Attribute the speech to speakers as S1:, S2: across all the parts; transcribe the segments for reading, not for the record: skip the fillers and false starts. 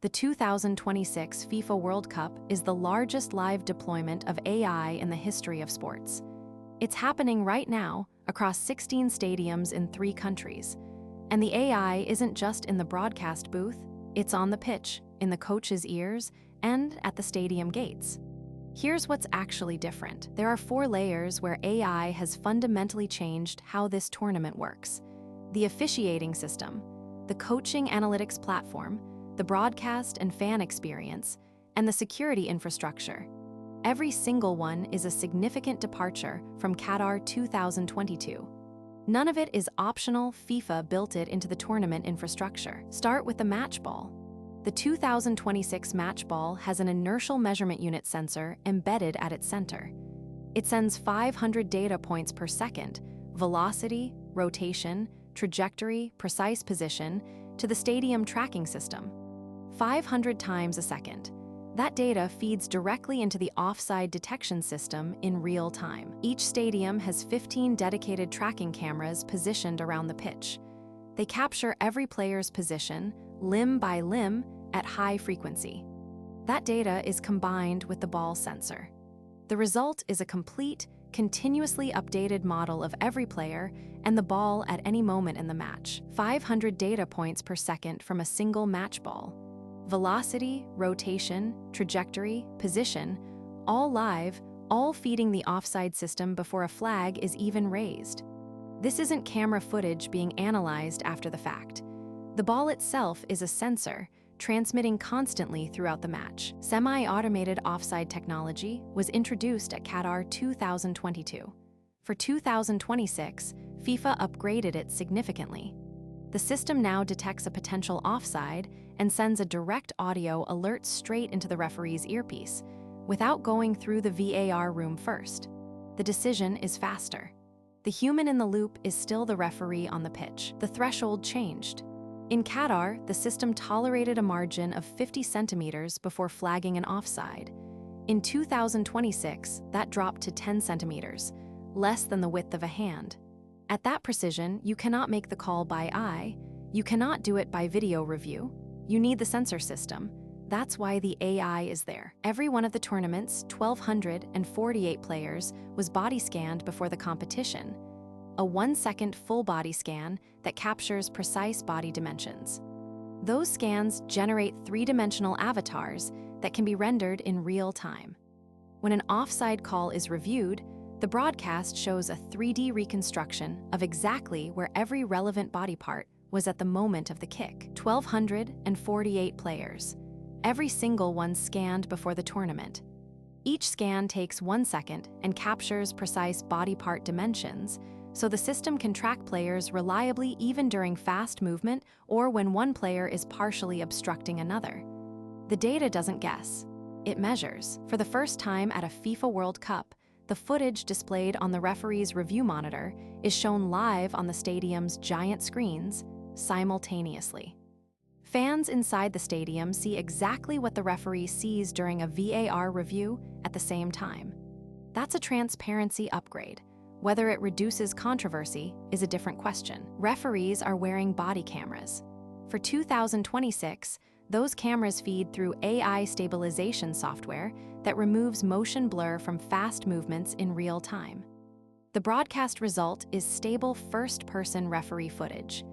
S1: The 2026 FIFA World Cup is the largest live deployment of AI in the history of sports. It's happening right now across 16 stadiums in 3 countries. And the AI isn't just in the broadcast booth, it's on the pitch, in the coach's ears, and at the stadium gates. Here's what's actually different. There are 4 layers where AI has fundamentally changed how this tournament works. The officiating system, the coaching analytics platform, the broadcast and fan experience, and the security infrastructure. Every single one is a significant departure from Qatar 2022. None of it is optional. FIFA built it into the tournament infrastructure. Start with the match ball. The 2026 match ball has an inertial measurement unit sensor embedded at its center. It sends 500 data points per second, velocity, rotation, trajectory, precise position, to the stadium tracking system. 500 times a second. That data feeds directly into the offside detection system in real time. Each stadium has 15 dedicated tracking cameras positioned around the pitch. They capture every player's position, limb by limb, at high frequency. That data is combined with the ball sensor. The result is a complete, continuously updated model of every player and the ball at any moment in the match. 500 data points per second from a single match ball. Velocity, rotation, trajectory, position, all live, all feeding the offside system before a flag is even raised. This isn't camera footage being analyzed after the fact. The ball itself is a sensor, transmitting constantly throughout the match. Semi-automated offside technology was introduced at Qatar 2022. For 2026, FIFA upgraded it significantly. The system now detects a potential offside and sends a direct audio alert straight into the referee's earpiece, without going through the VAR room first. The decision is faster. The human in the loop is still the referee on the pitch. The threshold changed. In Qatar, the system tolerated a margin of 50 centimeters before flagging an offside. In 2026, that dropped to 10 centimeters, less than the width of a hand. At that precision, you cannot make the call by eye, you cannot do it by video review, you need the sensor system. That's why the AI is there. Every one of the tournament's 1,248 players was body scanned before the competition. A 1-second full body scan that captures precise body dimensions. Those scans generate 3-dimensional avatars that can be rendered in real time. When an offside call is reviewed, the broadcast shows a 3D reconstruction of exactly where every relevant body part was at the moment of the kick. 1,248 players, every single one scanned before the tournament. Each scan takes 1 second and captures precise body part dimensions, so the system can track players reliably even during fast movement or when one player is partially obstructing another. The data doesn't guess, it measures. For the first time at a FIFA World Cup, the footage displayed on the referee's review monitor is shown live on the stadium's giant screens simultaneously. Fans inside the stadium see exactly what the referee sees during a VAR review at the same time. That's a transparency upgrade. Whether it reduces controversy is a different question. Referees are wearing body cameras. For 2026, those cameras feed through AI stabilization software that removes motion blur from fast movements in real time. The broadcast result is stable first-person referee footage.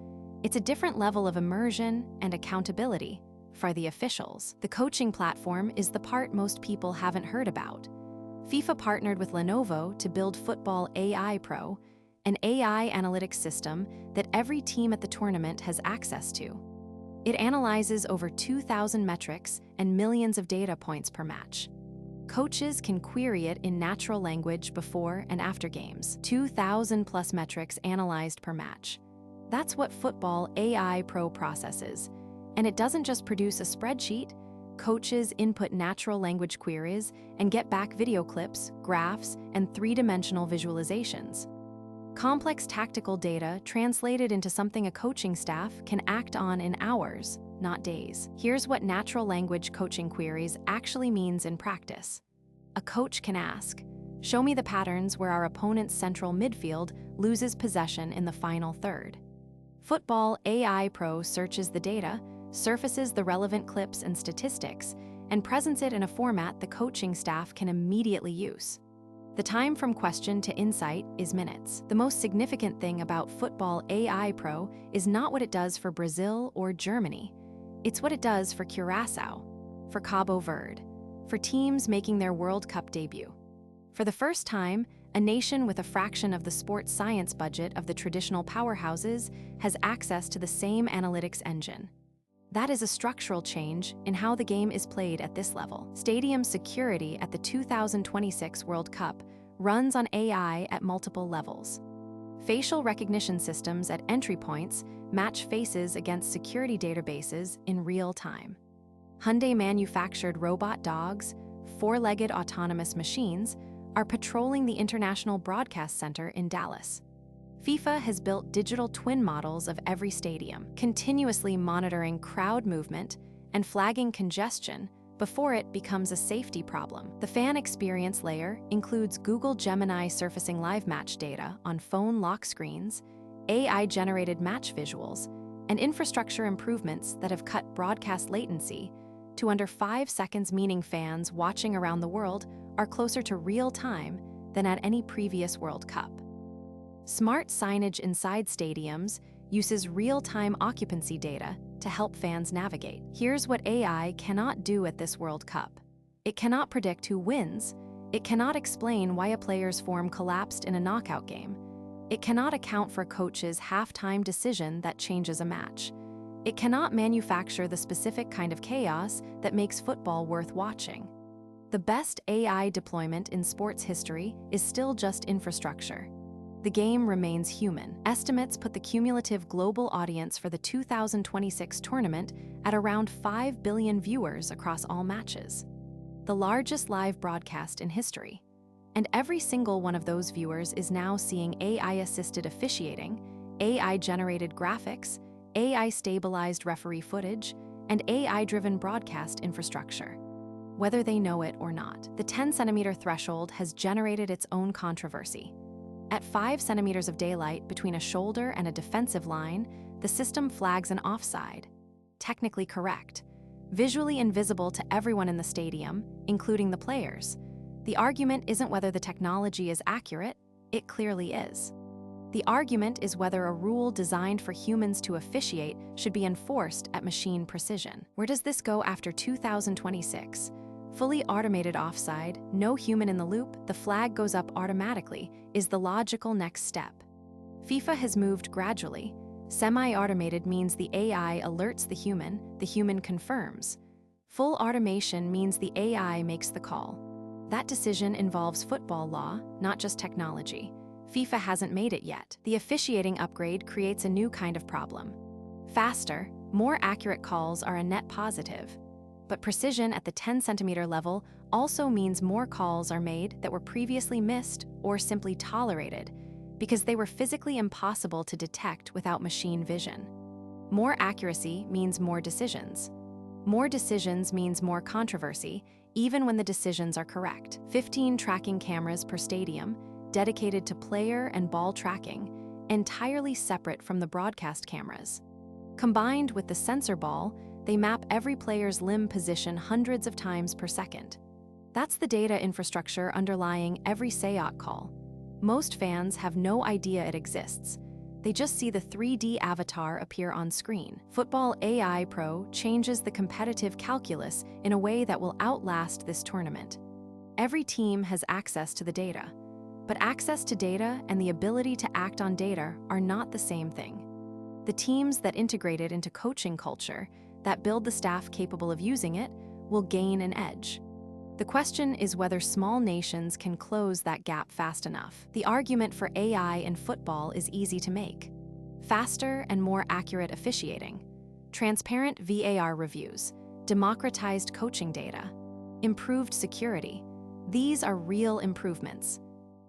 S1: It's a different level of immersion and accountability for the officials. The coaching platform is the part most people haven't heard about. FIFA partnered with Lenovo to build Football AI Pro, an AI analytics system that every team at the tournament has access to. It analyzes over 2,000 metrics and millions of data points per match. Coaches can query it in natural language before and after games. 2,000 plus metrics analyzed per match. That's what Football AI Pro processes. And it doesn't just produce a spreadsheet. Coaches input natural language queries and get back video clips, graphs, and 3-dimensional visualizations. Complex tactical data translated into something a coaching staff can act on in hours, not days. Here's what natural language coaching queries actually means in practice. A coach can ask, "Show me the patterns where our opponent's central midfield loses possession in the final third." Football AI Pro searches the data, surfaces the relevant clips and statistics, and presents it in a format the coaching staff can immediately use. The time from question to insight is minutes. The most significant thing about Football AI Pro is not what it does for Brazil or Germany. It's what it does for Curaçao, for Cabo Verde, for teams making their World Cup debut. For the first time, a nation with a fraction of the sports science budget of the traditional powerhouses has access to the same analytics engine. That is a structural change in how the game is played at this level. Stadium security at the 2026 World Cup runs on AI at multiple levels. Facial recognition systems at entry points match faces against security databases in real time. Hyundai manufactured robot dogs, four-legged autonomous machines, are patrolling the International Broadcast Center in Dallas. FIFA has built digital twin models of every stadium, continuously monitoring crowd movement and flagging congestion before it becomes a safety problem. The fan experience layer includes Google Gemini surfacing live match data on phone lock screens, AI-generated match visuals, and infrastructure improvements that have cut broadcast latency to under 5 seconds, meaning fans watching around the world are closer to real time than at any previous World Cup. Smart signage inside stadiums uses real-time occupancy data to help fans navigate. Here's what AI cannot do at this World Cup. It cannot predict who wins. It cannot explain why a player's form collapsed in a knockout game. It cannot account for a coach's halftime decision that changes a match. It cannot manufacture the specific kind of chaos that makes football worth watching. The best AI deployment in sports history is still just infrastructure. The game remains human. Estimates put the cumulative global audience for the 2026 tournament at around 5 billion viewers across all matches, the largest live broadcast in history. And every single one of those viewers is now seeing AI-assisted officiating, AI-generated graphics, AI-stabilized referee footage, and AI-driven broadcast infrastructure. Whether they know it or not, the 10-centimeter threshold has generated its own controversy. At 5 centimeters of daylight between a shoulder and a defensive line, the system flags an offside. Technically correct, visually invisible to everyone in the stadium, including the players. The argument isn't whether the technology is accurate, it clearly is. The argument is whether a rule designed for humans to officiate should be enforced at machine precision. Where does this go after 2026? Fully automated offside, no human in the loop, the flag goes up automatically, is the logical next step. FIFA has moved gradually. Semi-automated means the AI alerts the human confirms. Full automation means the AI makes the call. That decision involves football law, not just technology. FIFA hasn't made it yet. The officiating upgrade creates a new kind of problem. Faster, more accurate calls are a net positive. But precision at the 10-centimeter level also means more calls are made that were previously missed or simply tolerated because they were physically impossible to detect without machine vision. More accuracy means more decisions. More decisions means more controversy, even when the decisions are correct. 15 tracking cameras per stadium, dedicated to player and ball tracking, entirely separate from the broadcast cameras. Combined with the sensor ball, they map every player's limb position hundreds of times per second. That's the data infrastructure underlying every SAOT call. Most fans have no idea it exists. They just see the 3D avatar appear on screen. Football AI Pro changes the competitive calculus in a way that will outlast this tournament. Every team has access to the data, but access to data and the ability to act on data are not the same thing. The teams that integrate it into coaching culture, that build the staff capable of using it, will gain an edge. The question is whether small nations can close that gap fast enough. The argument for AI in football is easy to make. Faster and more accurate officiating, transparent VAR reviews, democratized coaching data, improved security. These are real improvements.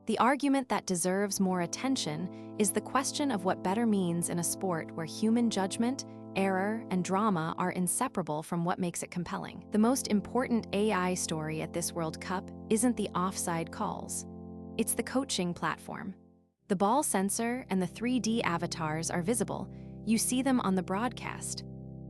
S1: The argument that deserves more attention is the question of what better means in a sport where human judgment, error, and drama are inseparable from what makes it compelling. The most important AI story at this World Cup isn't the offside calls. It's the coaching platform. The ball sensor and the 3D avatars are visible. You see them on the broadcast.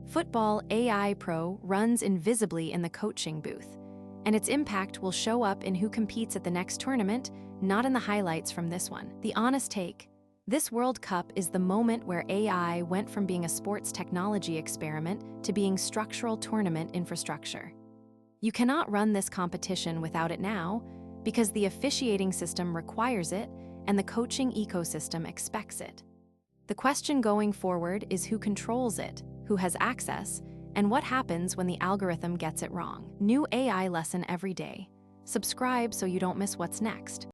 S1: Football AI Pro runs invisibly in the coaching booth, and its impact will show up in who competes at the next tournament, not in the highlights from this one. The honest take: this World Cup is the moment where AI went from being a sports technology experiment to being structural tournament infrastructure. You cannot run this competition without it now, because the officiating system requires it and the coaching ecosystem expects it. The question going forward is who controls it, who has access, and what happens when the algorithm gets it wrong. New AI lesson every day. Subscribe so you don't miss what's next.